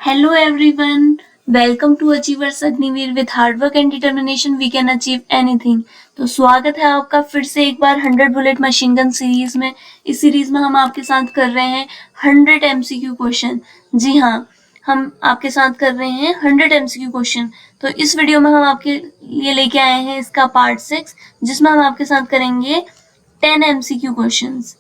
Hello everyone, welcome to Achievers Agniveer with hard work and determination we can achieve anything। तो स्वागत है आपका फिर से एक बार 100 बुलेट मशीन गन सीरीज में। इस सीरीज में हम आपके साथ कर रहे हैं 100 MCQ क्वेश्चन। जी हाँ, हम आपके साथ कर रहे हैं 100 MCQ क्वेश्चन। तो इस वीडियो में हम आपके लिए लेके आए हैं इसका पार्ट 6, जिसमें हम आपके साथ करेंगे 10 MCQ क्वेश्चंस।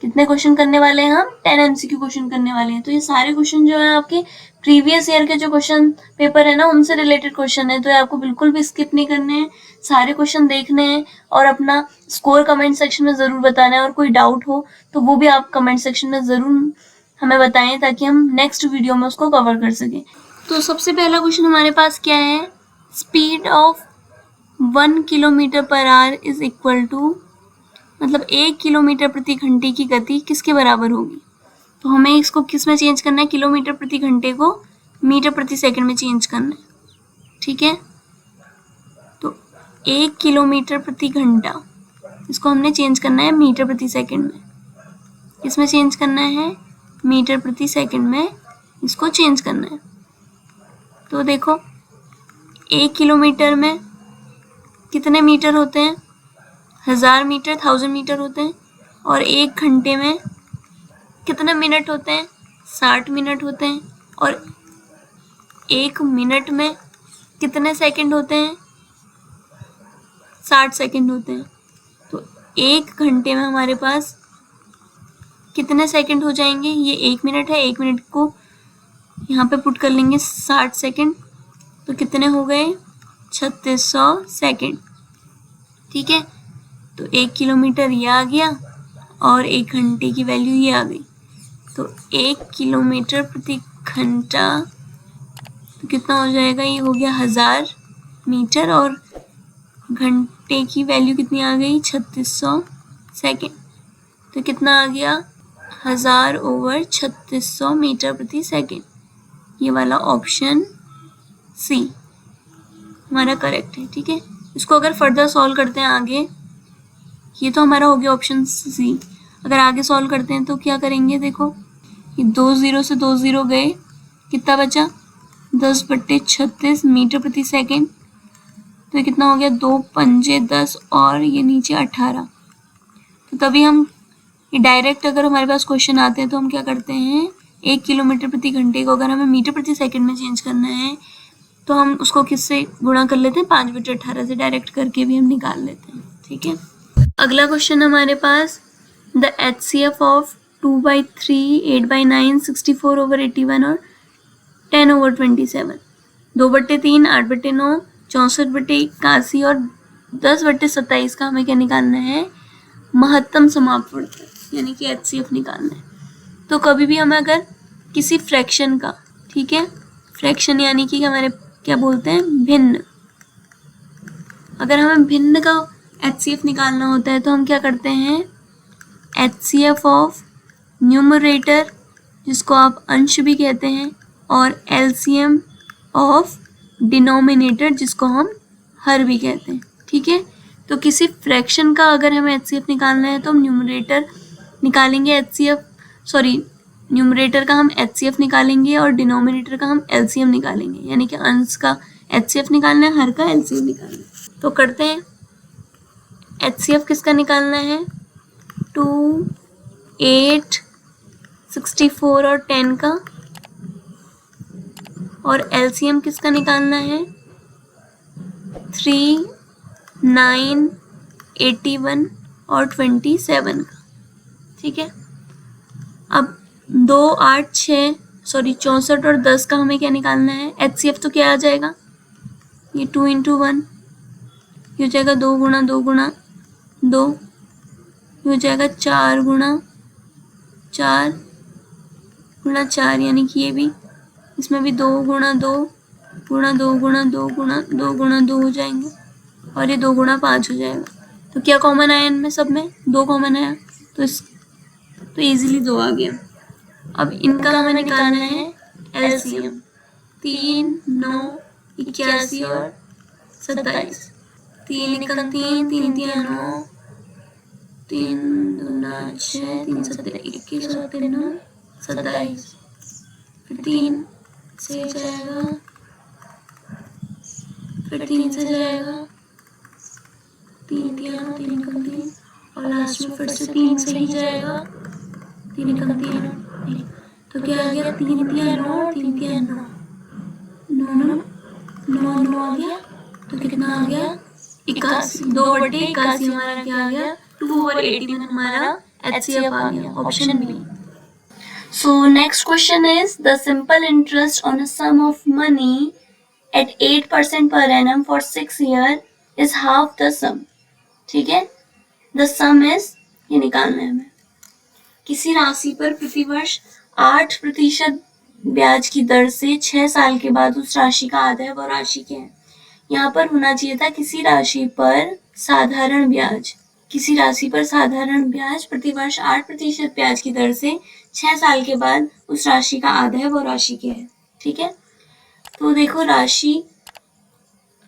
कितने क्वेश्चन करने वाले हैं हम? 10 MCQ क्वेश्चन करने वाले हैं। तो ये सारे क्वेश्चन जो है आपके प्रीवियस ईयर के जो क्वेश्चन पेपर है ना, उनसे रिलेटेड क्वेश्चन है। तो ये आपको बिल्कुल भी स्किप नहीं करने हैं, सारे क्वेश्चन देखने हैं और अपना स्कोर कमेंट सेक्शन में ज़रूर बताना है। और कोई डाउट हो तो वो भी आप कमेंट सेक्शन में ज़रूर हमें बताएं, ताकि हम नेक्स्ट वीडियो में उसको कवर कर सकें। तो सबसे पहला क्वेश्चन हमारे पास क्या है? Speed of 1 kilometre per hour is equal to, मतलब 1 किलोमीटर प्रति घंटे की गति किसके बराबर होगी? तो हमें इसको किस में चेंज करना है? किलोमीटर प्रति घंटे को मीटर प्रति सेकंड में चेंज करना है। ठीक है, तो 1 किलोमीटर प्रति घंटा, इसको हमने चेंज करना है मीटर प्रति सेकंड में। किस में चेंज करना है? मीटर प्रति सेकंड में इसको चेंज करना है। तो देखो, 1 किलोमीटर में कितने मीटर होते हैं? 1000 मीटर, 1000 मीटर होते हैं। और 1 घंटे में कितने मिनट होते हैं? 60 मिनट होते हैं। और 1 मिनट में कितने सेकंड होते हैं? 60 सेकंड होते हैं। तो 1 घंटे में हमारे पास कितने सेकंड हो जाएंगे? ये 1 मिनट है, 1 मिनट को यहाँ पे पुट कर लेंगे 60 सेकंड, तो कितने हो गए? 3600 सेकंड। ठीक है, तो 1 किलोमीटर ये आ गया और 1 घंटे की वैल्यू ये आ गई। तो 1 किलोमीटर प्रति घंटा तो कितना हो जाएगा? ये हो गया 1000 मीटर और घंटे की वैल्यू कितनी आ गई? 3600 सेकेंड। तो कितना आ गया? 1000/3600 मीटर प्रति सेकेंड। ये वाला ऑप्शन सी हमारा करेक्ट है। ठीक है, इसको अगर फर्दर सॉल्व करते हैं आगे, ये तो हमारा हो गया ऑप्शन सी। अगर आगे सॉल्व करते हैं तो क्या करेंगे? देखो, ये 2 0 से 2 0 गए, कितना बचा? 10/36 मीटर प्रति सेकेंड। तो ये कितना हो गया? 2 पंजे 10 और ये नीचे 18। तो तभी हम डायरेक्ट, अगर हमारे पास क्वेश्चन आते हैं तो हम क्या करते हैं? 1 किलोमीटर प्रति घंटे को अगर हमें मीटर प्रति सेकेंड में चेंज करना है तो हम उसको किससे गुणा कर लेते हैं? 5/18 से डायरेक्ट करके भी हम निकाल लेते हैं। ठीक है, अगला क्वेश्चन हमारे पास, द HCF ऑफ 2/3, 8/9, 64/81 और 10/27। 2/3, 8/9, 64/81 और 10/27 का हमें क्या निकालना है? महत्तम समापवर्तन, यानी कि HCF निकालना है। तो कभी भी हमें अगर किसी फ्रैक्शन का, ठीक है, फ्रैक्शन यानी कि हमारे क्या बोलते हैं? भिन्न। अगर हमें भिन्न का HCF निकालना होता है तो हम क्या करते हैं? HCF ऑफ न्यूमरेटर, जिसको आप अंश भी कहते हैं, और LCM ऑफ डिनोमिनेटर, जिसको हम हर भी कहते हैं। ठीक है, तो किसी फ्रैक्शन का अगर हमें HCF निकालना है तो हम न्यूमरेटर निकालेंगे, न्यूमरेटर का हम HCF निकालेंगे और डिनोमिनेटर का हम LCM निकालेंगे। यानी कि अंश का HCF निकालना है, हर का LCM निकालना है। तो करते हैं। HCF किसका निकालना है? 2, 8, 64 और 10 का। और LCM किसका निकालना है? 3, 9, 81 और 27 का। ठीक है, अब 2, 8, 6, 64 और 10 का हमें क्या निकालना है? HCF तो क्या आ जाएगा? ये 2 × 1, ये हो जाएगा 2 × 2 × 2, ये हो जाएगा 4 × 4 × 4, यानी कि ये भी, इसमें भी 2 × 2 × 2 × 2 × 2 × 2 हो जाएंगे और ये 2 × 5 हो जाएगा। तो क्या कॉमन आया इनमें? सब में 2 कॉमन आया, तो इजीली 2 आ गया। अब इनका हमें निकालना है LCM। 3, 9, 81 और 27। 3 × 3, 3 × 3 9, 3 × 2 6, 3 × 7 21 और 3 9 27। फिर 3 से जाएगा, फिर 3 से जाएगा, 3 दिया 3 कम 3, और लास्ट में फिर से 3 से ही जाएगा, 3 कम 3, तो क्या आ गया 3 दिया 9 और 3 दिया 9, 9 आ गया, तो कितना आ गया 81, 2/81 हमारा क्या आ गया 2/81 हमारा HCF आ गया, option B. So next question is the simple interest on a sum of money at 8% per annum for 6 years is half the sum. ठीक है, the sum is ये निकालना है हमें। किसी राशि पर प्रतिवर्ष 8% ब्याज की दर से 6 साल के बाद उस राशि का आधा है, वो राशि क्या है। यहाँ पर होना चाहिए था किसी राशि पर साधारण ब्याज, किसी राशि पर साधारण ब्याज प्रतिवर्ष 8% ब्याज की दर से 6 साल के बाद उस राशि का आधा है, वो राशि क्या है। ठीक है, तो देखो राशि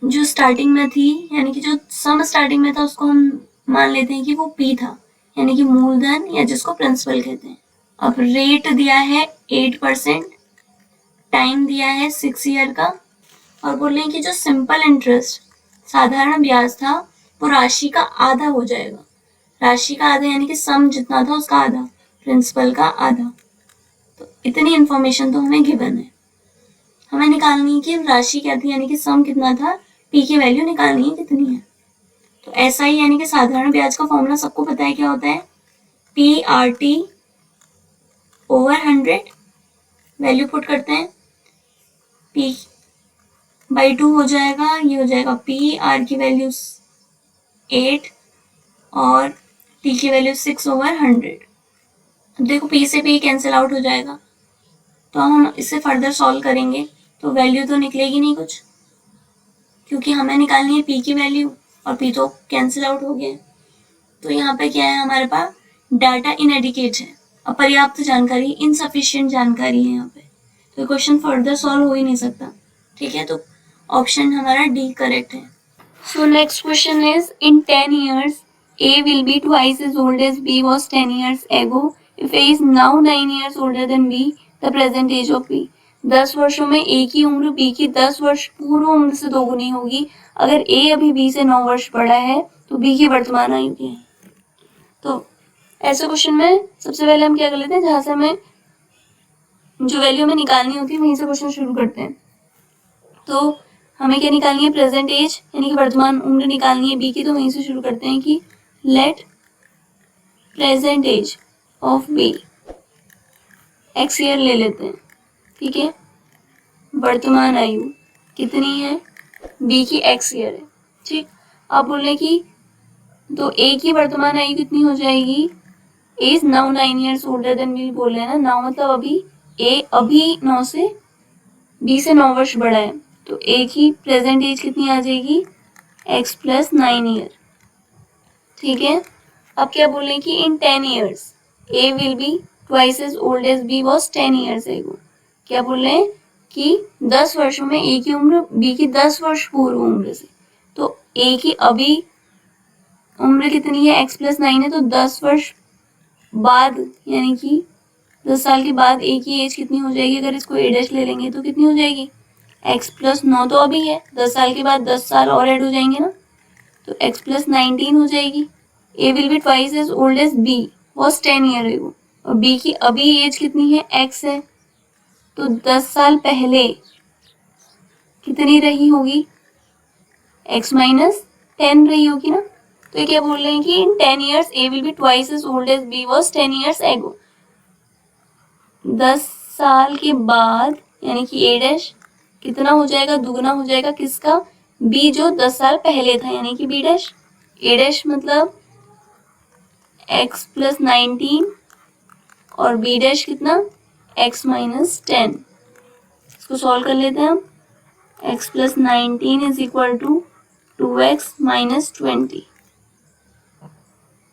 जो स्टार्टिंग में थी, यानी कि जो सम स्टार्टिंग में था उसको हम मान लेते हैं कि वो P था, यानी कि मूलधन या जिसको प्रिंसिपल कहते हैं। अब रेट दिया है 8%, टाइम दिया है 6 ईयर का, और बोल रहे हैं कि जो सिंपल इंटरेस्ट साधारण ब्याज था वो राशि का आधा हो जाएगा। राशि का आधा यानी कि सम जितना था उसका आधा, प्रिंसिपल का आधा। तो इतनी इंफॉर्मेशन तो हमें गिवन है, हमें निकालनी है कि राशि क्या थी, यानी कि सम कितना था, पी की वैल्यू निकालनी है कितनी है। तो ऐसा ही यानी कि साधारण ब्याज का फॉर्मूला सबको पता है क्या होता है, PRT ओवर 100, वैल्यू पुट करते हैं, P/2 हो जाएगा, ये हो जाएगा P, R की वैल्यू 8 और T की वैल्यू 6 ओवर 100। अब देखो P से P कैंसिल आउट हो जाएगा, तो हम इसे फर्दर सॉल्व करेंगे तो वैल्यू तो निकलेगी नहीं कुछ, क्योंकि हमें निकालनी है P की वैल्यू और P तो कैंसिल आउट हो गया। तो यहाँ पे क्या है हमारे पास, डाटा इनएडिक्वेट है, अपर्याप्त जानकारी, इनसफिशिएंट जानकारी है यहाँ पे, तो क्वेश्चन फर्दर सॉल्व हो ही नहीं सकता। ठीक है, तो ऑप्शन हमारा डी करेक्ट है। सो next question is in 10 years A will be twice as old as B was 10 years ago. If A is now 9 years older than B, the present age of B. 10 वर्षों में A की उम्र B की 10 वर्ष पूर्व उम्र से दोगुनी होगी। अगर A अभी B से 9 वर्ष बड़ा है तो B की वर्तमान आयु क्या है। तो ऐसे क्वेश्चन में सबसे पहले हम क्या कर लेते हैं, जहां से हमें जो वैल्यू हमें निकालनी होती है वहीं से क्वेश्चन शुरू करते हैं। तो हमें क्या निकालनी है, प्रेजेंट एज यानी कि वर्तमान उम्र निकालनी है बी की, तो वहीं से शुरू करते हैं कि let present age of B x year ले लेते हैं। ठीक है, वर्तमान आयु कितनी है, बी की एक्स ईयर है। ठीक, अब बोल रहे कि तो ए की वर्तमान आयु कितनी हो जाएगी, A is now 9 years older than B बोल रहे हैं ना, नाउ मतलब अभी, ए अभी 9 से बी से 9 वर्ष बड़ा है, तो ए की प्रेजेंट एज कितनी आ जाएगी, x प्लस 9 ईयर। ठीक है, अब क्या बोले कि इन 10 years A will be twice as old as B was 10 years ago। क्या बोल रहे हैं कि 10 वर्षों में A की उम्र B की 10 वर्ष पूर्व उम्र से, तो A की अभी उम्र कितनी है, x प्लस 9 है, तो 10 वर्ष बाद यानी कि 10 साल के बाद A की एज कितनी हो जाएगी, अगर इसको A डैश ले लेंगे तो कितनी हो जाएगी, x प्लस 9 तो अभी है, 10 साल के बाद 10 साल और ऐड हो जाएंगे ना, तो x प्लस 19 हो जाएगी। A will be twice as old as B was 10 year ago, और B की अभी एज कितनी है, x है, तो 10 साल पहले कितनी रही होगी, x माइनस 10 रही होगी ना। तो ये क्या बोल रहे हैं कि इन 10 years A will be twice as old as B was 10 years ago। 10 साल के बाद यानी कि A डैश कितना हो जाएगा, दुगना हो जाएगा किसका, B जो 10 साल पहले था, यानी कि B डैश। A डैश मतलब x प्लस 19 और B डैश कितना, x माइनस 10। इसको सॉल्व कर लेते हैं हम, x plus 19 is equal to 2x minus 20।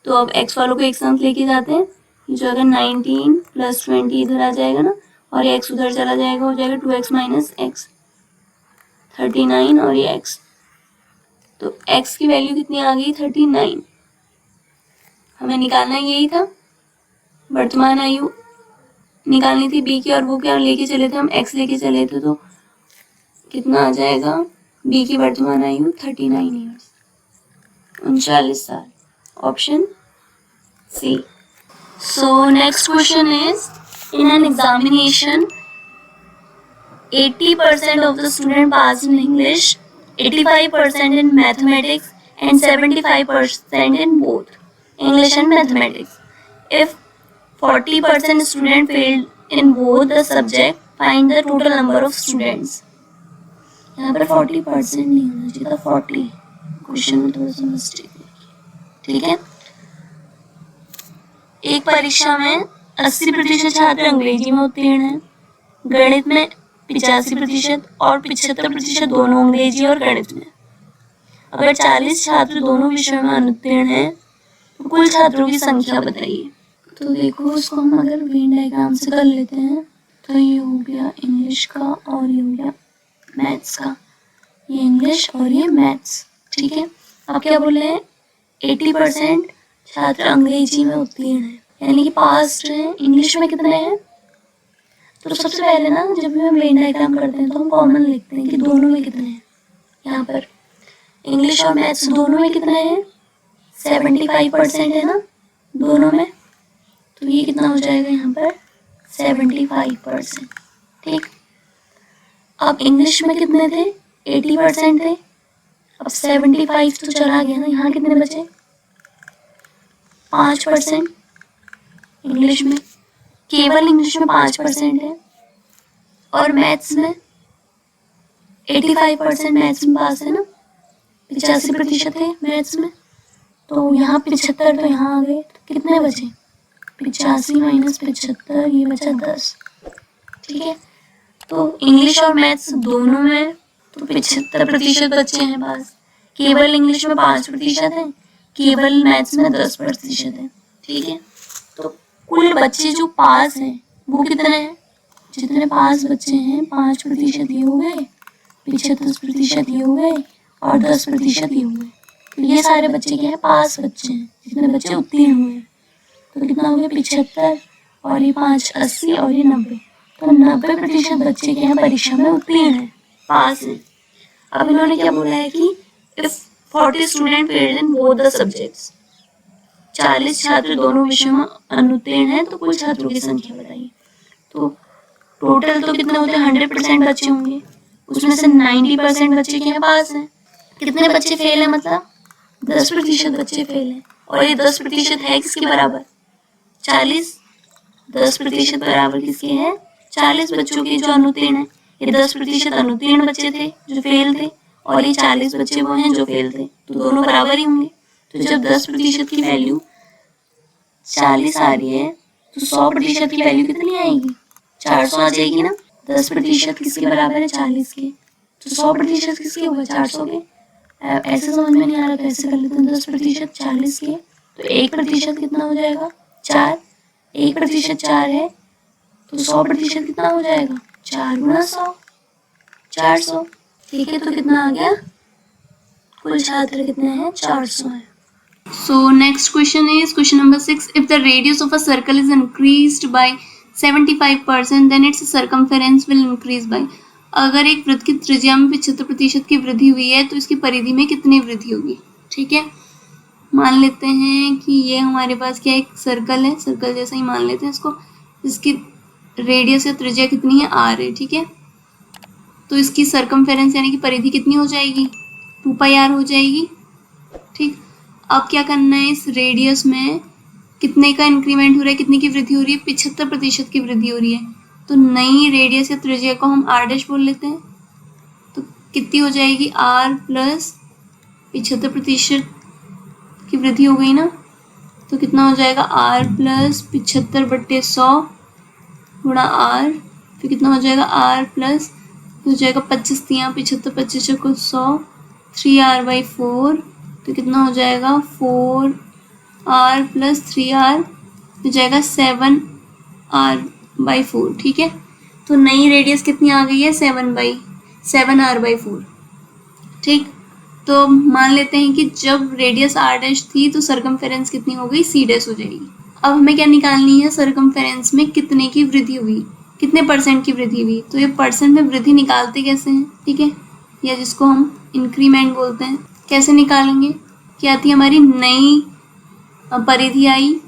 तो अब x वालों को एक साथ लेके जाते हैं, ये जो अगर 19 प्लस 20 इधर आ जाएगा ना, और ये x उधर चला जाएगा, हो जाएगा 2x माइनस x 39, और ये x, तो x की वैल्यू कितनी आ गई, 39। हमें निकालना यही था, वर्तमान आयु निकालनी थी बी की, और वो क्या लेके चले थे हम, एक्स लेके चले थे, तो कितना आ जाएगा, बी की वर्तमान आयु 39 ईयर्स, 39 साल, option C. So next question is, in an examination 80% of the student passed in English, 85% in mathematics, and 75% in both English and mathematics. If 40% student failed in both the subject, find the total number of students. यहाँ पर 40% नहीं होना चाहिए था, 40, question में थोड़ा सा mistake है, ठीक है। एक परीक्षा में 80% छात्र अंग्रेजी में उत्तीर्ण हैं, गणित में 85% और 75% दोनों अंग्रेजी और गणित में। अगर 40 छात्र दोनों विषयों में अनुत्तीर्ण हैं तो कुल छात्रों की संख्या बताइए। तो देखो, इसको हम अगर वेन डायग्राम से कर लेते हैं तो ये हो गया इंग्लिश का और ये हो गया मैथ्स का, ये इंग्लिश और ये मैथ्स, ठीक है। अब क्या बोल रहे हैं, 80% छात्र अंग्रेजी में उत्तीर्ण है, यानी कि पास है। इंग्लिश में कितने हैं, तो सबसे पहले ना जब भी हम वेन डायग्राम करते हैं तो हम कॉमन लिखते हैं कि दोनों में कितने हैं। यहाँ पर इंग्लिश और मैथ्स दोनों में कितने हैं, 75% है ना दोनों में, तो ये कितना हो जाएगा यहाँ पर 75%, ठीक। अब इंग्लिश में कितने थे, 80% थे, अब 75 तो चला गया ना, यहाँ कितने बचे, 5%। इंग्लिश में, केवल इंग्लिश में 5% है, और मैथ्स में 85% मैथ्स में पास है ना, 85% है मैथ्स में, तो यहाँ 75 तो यहाँ आ गए, तो कितने बचे, 85 - 75, ये बचा 10, ठीक है। तो इंग्लिश और मैथ्स दोनों में तो 75% बच्चे हैं पास, केवल इंग्लिश में 5% है, केवल मैथ्स में 10% है, ठीक है। तो कुल बच्चे जो पास हैं वो कितने हैं, जितने पास बच्चे हैं 5% ये हो गए, 75% ये हो गए, और 10% ये हो गए, तो ये सारे बच्चे क्या है, पास बच्चे हैं। जितने बच्चे उत्तीर्ण हुए हैं तो कितना हो गया, 75, और ये 5 80, और ये 90, तो 90% बच्चे क्या है परीक्षा में उत्तीर्ण है, पास है। अब इन्होंने क्या बोला है कि if 40 student failed in both the subjects, 40 छात्र दोनों विषयों में अनुत्तीर्ण है, तो कुल छात्रों की संख्या बताइए। तो टोटल तो कितने होते हैं, 100% बच्चे होंगे, उसमें से 90% बच्चे क्या है पास हैं, कितने बच्चे फेल है, मतलब 10% बच्चे फेल हैं, और ये 10% है किसके बराबर, 40, 10% बराबर किसके हैं, 40 बच्चों के जो अनुत्तीर्ण है। ये 10% अनुत्तीर्ण बच्चे थे जो फेल थे, और ये 40 बच्चे वो हैं जो फेल थे, तो दोनों बराबर ही होंगे। तो जब 10% की वैल्यू 40 आ रही है तो 100% की वैल्यू कितनी आएगी, 400 आ जाएगी ना। 10% किसके बराबर है, 40 के, तो 100% किसके होगा, 400 के। ऐसे समझ में नहीं आ रहा तो ऐसे कर लेते हैं, 10% 40 के, तो 1% कितना हो जाएगा, 4, 1% 4 है, तो 100% कितना हो जाएगा, 4 × 100, 400, ठीक है। तो कितना आ गया, कुल छात्र कितने हैं, 400 है। So next question is question number 6. If the radius of a circle is increased by 75%, then its circumference will increase by. अगर एक वृत्त की त्रिज्या में 75% की वृद्धि हुई है तो इसकी परिधि में कितनी वृद्धि होगी, ठीक है। मान लेते हैं कि ये हमारे पास क्या एक सर्कल है, सर्कल जैसा ही मान लेते हैं इसको, इसकी रेडियस या त्रिज्या कितनी है, r है, ठीक है। तो इसकी सर्कमफेरेंस यानी कि परिधि कितनी हो जाएगी, 2πr हो जाएगी, ठीक। अब क्या करना है, इस रेडियस में कितने का इंक्रीमेंट हो रहा है, कितने की वृद्धि हो रही है, 75% की वृद्धि हो रही है, तो नई रेडियस या त्रिज्या को हम r' बोल लेते हैं। तो कितनी हो जाएगी, r + 75% की वृद्धि हो गई ना, तो कितना हो जाएगा, r + 75/100 गुणा r, फिर कितना हो जाएगा, r प्लस हो जाएगा 25 तियाँ 75, 25 को 100, 3r/4, तो कितना हो जाएगा, 4r + 3r हो जाएगा 7r/4, ठीक है। तो नई रेडियस कितनी आ गई है, 7r/4, ठीक। तो मान लेते हैं कि जब रेडियस r' थी तो सर्कमफेरेंस कितनी हो गई, c' हो जाएगी। अब हमें क्या निकालनी है, सरकमफेरेंस में कितने की वृद्धि हुई, कितने परसेंट की वृद्धि हुई। तो ये परसेंट में वृद्धि निकालते कैसे हैं, ठीक है, या जिसको हम इंक्रीमेंट बोलते हैं। कैसे निकालेंगे, क्या आती है हमारी नई परिधि आई,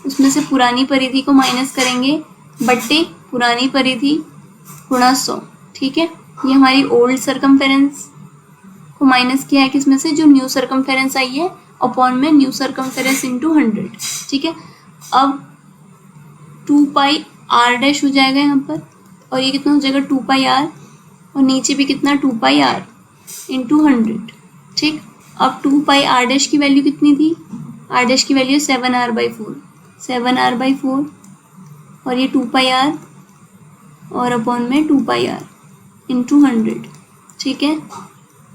उसमें से पुरानी परिधि को माइनस करेंगे बट्टे पुरानी परिधि गुणा 100, ठीक है। ये हमारी ओल्ड सरकमफेरेंस को माइनस किया है किसमें से, जो न्यू सरकमफेरेंस आई है, अपॉन में न्यू सरकमफेरेंस इंटू 100, ठीक है। अब 2 पाई आर डैश हो जाएगा यहाँ पर, और ये कितना हो जाएगा 2 पाई आर, और नीचे भी कितना 2 पाई आर इंटू 100, ठीक। अब 2 पाई आर डैश की वैल्यू कितनी थी, आर डैश की वैल्यू 7r/4, 7r/4, और ये 2 पाई आर और अपॉन में 2 पाई आर इंटू 100, ठीक है।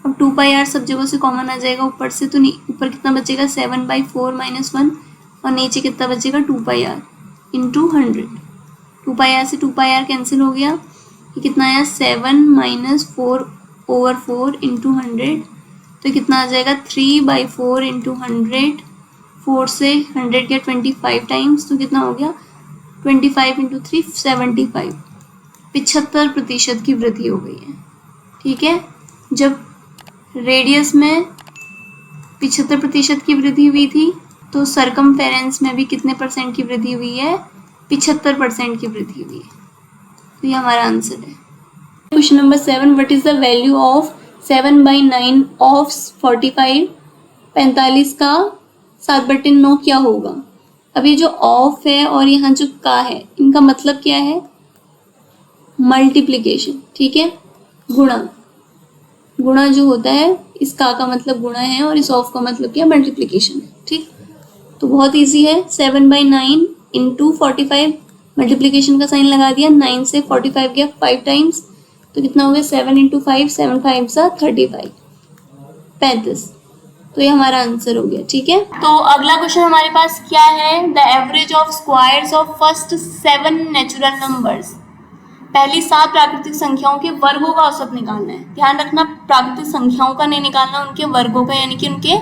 अब 2 पाई आर सब जगह से कॉमन आ जाएगा ऊपर से, तो ऊपर कितना बचेगा 7/4 - 1, और नीचे कितना बचेगा 2 पाई आर इंटू 100। 2 पाई आर से 2 पाई आर कैंसिल हो गया, ये कितना आया 7 - 4/4 इंटू 100, तो कितना आ जाएगा 3/4 इंटू 100, 4 से 100 गया 25 टाइम्स, तो कितना हो गया 25 इंटू 3 75, 75% की वृद्धि हो गई है, ठीक है। जब रेडियस में 75% की वृद्धि हुई थी, तो सरकमफेरेंस में भी कितने परसेंट की वृद्धि हुई है, 75% की वृद्धि हुई है। तो ये हमारा आंसर है। Question number 7, what is the value of 7/9 of 45, 45 का 7/9 क्या होगा। अब ये जो ऑफ है और यहाँ जो का है, इनका मतलब क्या है, मल्टीप्लीकेशन, ठीक है, गुणा। गुणा जो होता है, इस का मतलब गुणा है और इस ऑफ का मतलब क्या, मल्टीप्लीकेशन है, ठीक। तो बहुत इजी है, 7/9 इंटू 45, मल्टीप्लीकेशन का साइन लगा दिया, 9 से 45 गया 5 टाइम्स, तो कितना हो गया 7 इंटू 5, 7 5 सा 35, 35। तो ये हमारा आंसर हो गया, ठीक है। तो अगला क्वेश्चन हमारे पास क्या है, the average of squares of first 7 natural numbers. पहली 7 प्राकृतिक संख्याओं के वर्गों का औसत निकालना है। ध्यान रखना, प्राकृतिक संख्याओं का नहीं निकालना, उनके वर्गों का, यानी कि उनके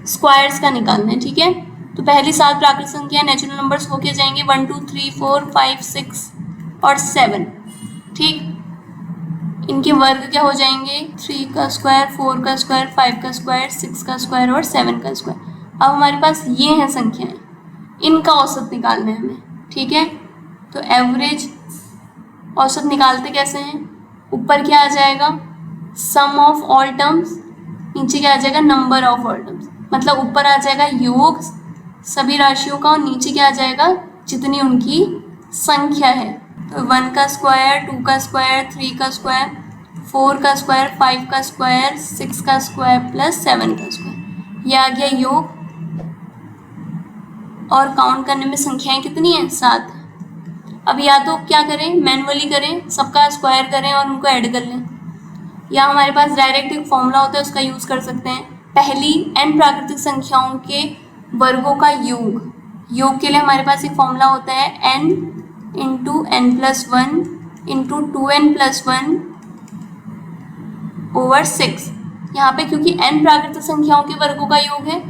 स्क्वायर्स का निकालना है, ठीक है। तो पहली 7 प्राकृतिक संख्या नेचुरल नंबर्स हो के जाएंगे 1 2 3 4 5 6 और 7, ठीक। इनके वर्ग क्या हो जाएंगे, 3 का स्क्वायर, 4 का स्क्वायर, 5 का स्क्वायर, 6 का स्क्वायर और 7 का स्क्वायर। अब हमारे पास ये हैं संख्याएं, इनका औसत निकालना है हमें, ठीक है। तो एवरेज औसत निकालते कैसे हैं, ऊपर क्या आ जाएगा सम ऑफ ऑल टर्म्स, नीचे क्या आ जाएगा नंबर ऑफ ऑल टर्म्स। मतलब ऊपर आ जाएगा योग सभी राशियों का और नीचे क्या आ जाएगा जितनी उनकी संख्या है। तो 1 का स्क्वायर, 2 का स्क्वायर, 3 का स्क्वायर, 4 का स्क्वायर, 5 का स्क्वायर, 6 का स्क्वायर प्लस 7 का स्क्वायर, यह आ गया योग। और काउंट करने में संख्याएं कितनी हैं, 7। अब या तो क्या करें, मैनुअली करें, सबका स्क्वायर करें और उनको ऐड कर लें, या हमारे पास डायरेक्ट एक फॉर्मूला होता है उसका यूज़ कर सकते हैं। पहली n प्राकृतिक संख्याओं के वर्गों का योग, योग के लिए हमारे पास एक फॉर्मूला होता है n into n+1 into 2n+1 over 6। यहाँ पे क्योंकि n प्राकृतिक संख्याओं के वर्गों का योग है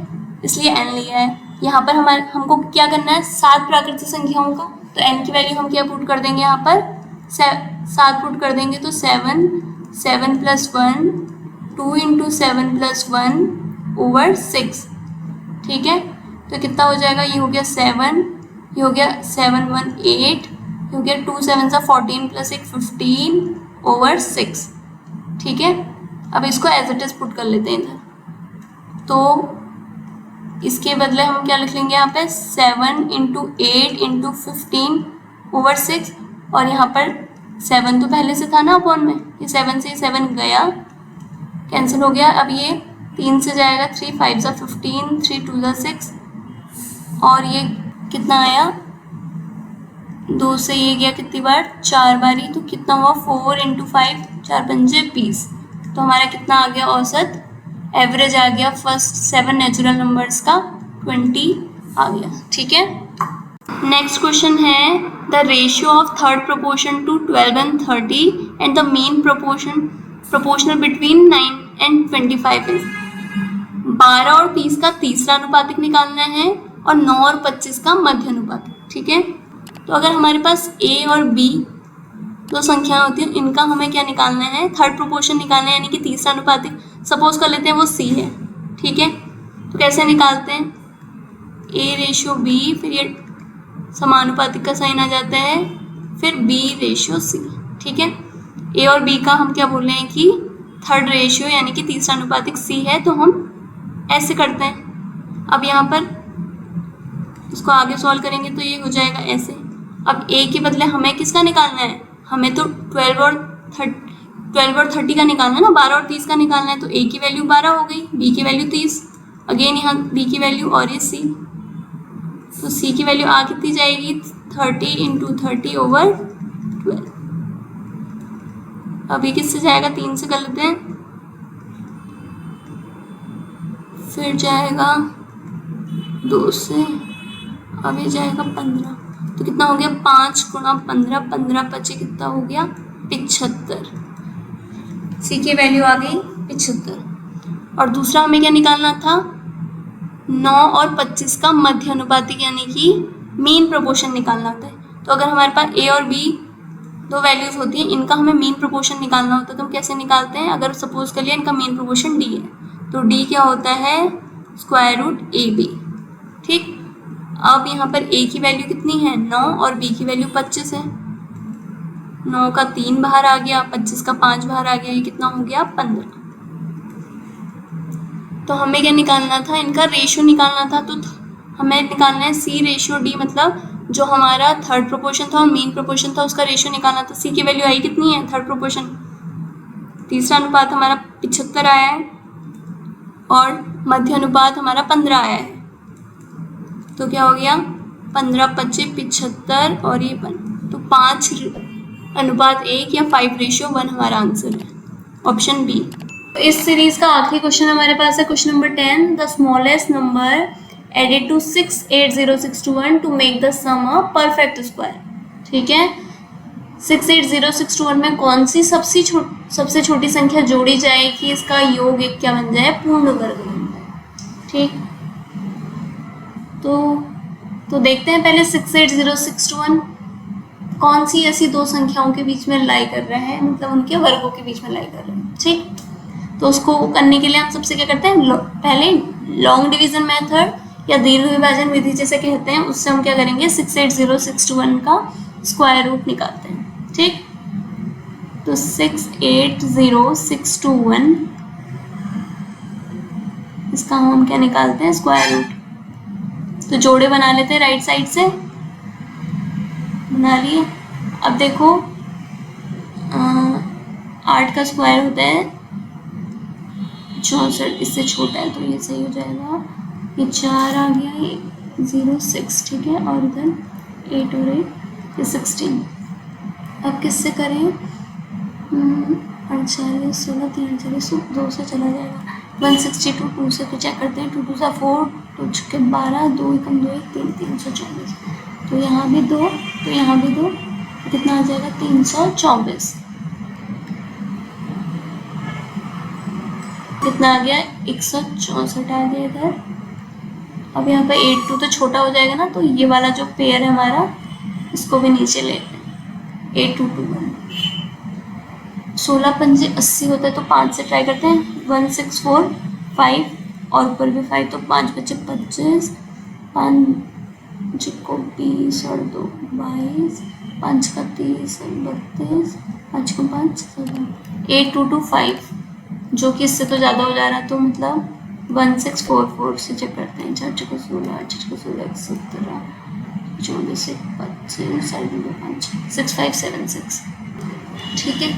इसलिए n लिया है। यहाँ पर हमको क्या करना है, 7 प्राकृतिक संख्याओं का, तो n की वैल्यू हम क्या पुट कर देंगे, यहाँ पर 7 पुट कर देंगे, तो 7 7+1 2 इंटू 7+1 ओवर 6, ठीक है। तो कितना हो जाएगा, ये हो गया 7, ये हो गया 7 1 8, ये हो गया 2 7 14 प्लस 1 15 ओवर 6, ठीक है। अब इसको एज इट इज पुट कर लेते हैं इधर, तो इसके बदले हम क्या लिख लेंगे यहाँ पे 7 इंटू 8 इंटू 15 ओवर 6, और यहाँ पर 7 तो पहले से था ना अपॉन में, ये 7 से 7 गया कैंसिल हो गया। अब ये 3 से जाएगा 3 5 सा 15, 3 2 सा 6, और ये कितना आया 2 से ये गया कितनी बार, 4 बारी, तो कितना हुआ 4 इंटू 5 4 पंजे 20। तो हमारा कितना आ गया औसत, एवरेज आ गया फर्स्ट 7 नेचुरल नंबर्स का 20 आ गया, ठीक है। नेक्स्ट क्वेश्चन है the ratio of third proportion to 12 and 30 and the mean proportional between 9 and 25 is. 12 और 30 का तीसरा अनुपातिक निकालना है और 9 और 25 का मध्य अनुपात। ठीक है, तो अगर हमारे पास ए और बी दो संख्याएं होती हैं, इनका हमें क्या निकालना है, थर्ड प्रोपोर्शन निकालना है, यानी कि तीसरा अनुपातिक। सपोज कर लेते हैं वो सी है। ठीक है, तो कैसे निकालते हैं, ए रेशियो बी, फिर ये समानुपातिक का साइन आ जाता है, फिर बी रेशियो सी। ठीक है, ए और बी का हम क्या बोल रहे हैं कि थर्ड रेशियो यानी कि तीसरा अनुपातिक सी है, तो हम ऐसे करते हैं। अब यहाँ पर इसको आगे सॉल्व करेंगे तो ये हो जाएगा ऐसे। अब ए के बदले हमें किसका निकालना है, हमें तो 12 और 30 का निकालना है ना, 12 और 30 का निकालना है। तो ए की वैल्यू 12 हो गई, बी की वैल्यू 30, अगेन यहाँ बी की वैल्यू और ये सी, तो सी की वैल्यू आ कितनी जाएगी, 30 इंटू 30 ओवर 12। अब ये किससे जाएगा, 3 से कर लेते हैं, फिर जाएगा 2 से, अब ये जाएगा 15, तो कितना हो गया, 5 गुणा 15, 15 पचे कितना हो गया, 75। सी की वैल्यू आ गई 75। और दूसरा हमें क्या निकालना था, 9 और 25 का मध्य अनुपातिक यानी कि मीन प्रोपोर्शन निकालना होता है। तो अगर हमारे पास ए और बी दो वैल्यूज होती हैं, इनका हमें मीन प्रोपोर्शन निकालना होता है, तो हम कैसे निकालते हैं, अगर सपोज कर लिया इनका मीन प्रोपोर्शन डी है, तो डी क्या होता है, स्क्वायर रूट ए बी। ठीक, अब यहाँ पर ए की वैल्यू कितनी है, 9, और बी की वैल्यू 25 है। 9 का 3 बाहर आ गया, 25 का 5 बाहर आ गया, ये कितना हो गया, 15। तो हमें क्या निकालना था, इनका रेशियो निकालना था, तो हमें निकालना है सी रेशियो डी, मतलब जो हमारा थर्ड प्रोपोर्शन था और मेन प्रोपोर्शन था उसका रेशियो निकालना था। सी की वैल्यू आई कितनी है, थर्ड प्रोपोर्शन, तीसरा अनुपात हमारा 75 आया है और मध्य अनुपात हमारा 15 आया है, तो क्या हो गया, 15 पच्चे 75 और ये 1, तो 5:1 या 5:1 हमारा आंसर है, ऑप्शन बी। इस सीरीज का आखिरी क्वेश्चन हमारे पास है question number 10, the smallest number added to 680621 to make the sum a perfect square. ठीक है, 680621 में कौन सी सबसे छोटी संख्या जोड़ी जाए कि इसका योग एक क्या बन जाए, पूर्ण वर्ग बन जाए। ठीक, तो देखते हैं पहले 680621 कौन सी ऐसी दो संख्याओं के बीच में लाई कर रहा है, मतलब उनके वर्गों के बीच में लाई कर रहे हैं। ठीक, तो उसको करने के लिए हम सबसे क्या करते हैं, पहले लॉन्ग डिवीजन मेथड या दीर्घ विभाजन विधि जैसे कहते हैं, उससे हम क्या करेंगे, 680621 का स्क्वायर रूट निकालते हैं। ठीक, तो 680621 इसका हम क्या निकालते हैं, स्क्वायर रूट। तो जोड़े बना लेते हैं राइट साइड से, बना लिए। अब देखो 8 का स्क्वायर होता है 64, इससे छोटा है तो ये सही हो जाएगा, ये 4 आ गया, ये 06। ठीक है, और इधर 8 और 8 ये 16। अब किससे करें, 48 16 3 2 से चला जाएगा, 162 2 से तो चेक करते हैं, 2 2 4 2 6 12 2 1 2 1 3 324। तो यहाँ भी 2, तो यहाँ भी 2, तो कितना आ जाएगा, 324। कितना आ गया, 164 आ गया इधर। अब यहाँ पे 8 2 तो छोटा हो जाएगा ना, तो ये वाला जो पेयर है हमारा इसको भी नीचे लेते हैं, 8 2 2 1। 16 पंजे 80 होता है, तो 5 से ट्राई करते हैं, 1 6 4 5 और ऊपर भी 5, तो 5 बचे 25, 5 को 20 और 2 22, 5 का 30 और 32, 5 को 5 8 2 2 5, जो कि इससे तो ज़्यादा हो जा रहा है, तो मतलब 1644 से चेक करते हैं, 4 को 16 8 को 16 17 24 25 5 6576। ठीक है,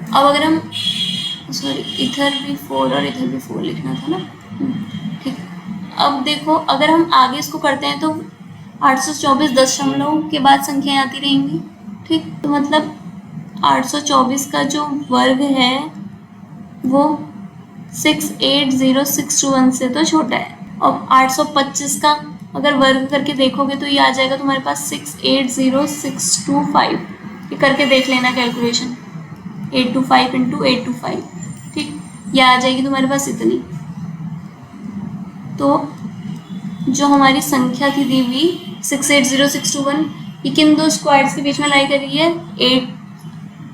अब अगर हम सॉरी इधर भी 4 और इधर भी 4 लिखना था ना। ठीक, अब देखो अगर हम आगे इसको करते हैं तो 824 दशमलव के बाद संख्याएं आती रहेंगी। ठीक, तो मतलब 824 का जो वर्ग है वो 680621 से तो छोटा है, और 825 का अगर वर्ग करके देखोगे तो ये आ जाएगा तुम्हारे पास 680625। ये करके देख लेना कैलकुलेशन, 825 इंटू 825। ठीक, ये आ जाएगी तुम्हारे पास इतनी। तो जो हमारी संख्या थी दी हुई 680621, ये किन दो स्क्वायर्स के बीच में लाई कर रही है?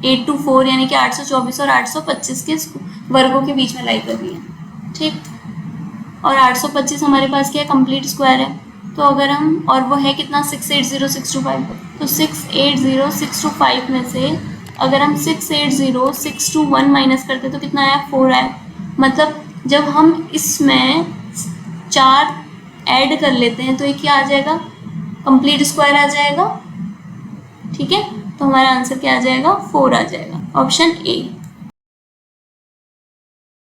824 यानी कि 824 और 825 के वर्गों के बीच में लाई कर रही है। ठीक, और 825 हमारे पास क्या है? कंप्लीट स्क्वायर है। तो अगर हम, और वो है कितना? 680625। तो 680625 में से अगर हम 680621 माइनस करते तो कितना आया? 4 आया। मतलब जब हम इसमें 4 ऐड कर लेते हैं तो ये क्या आ जाएगा? कंप्लीट स्क्वायर आ जाएगा। ठीक है, तो हमारा आंसर क्या आ जाएगा? 4 आ जाएगा, ऑप्शन ए।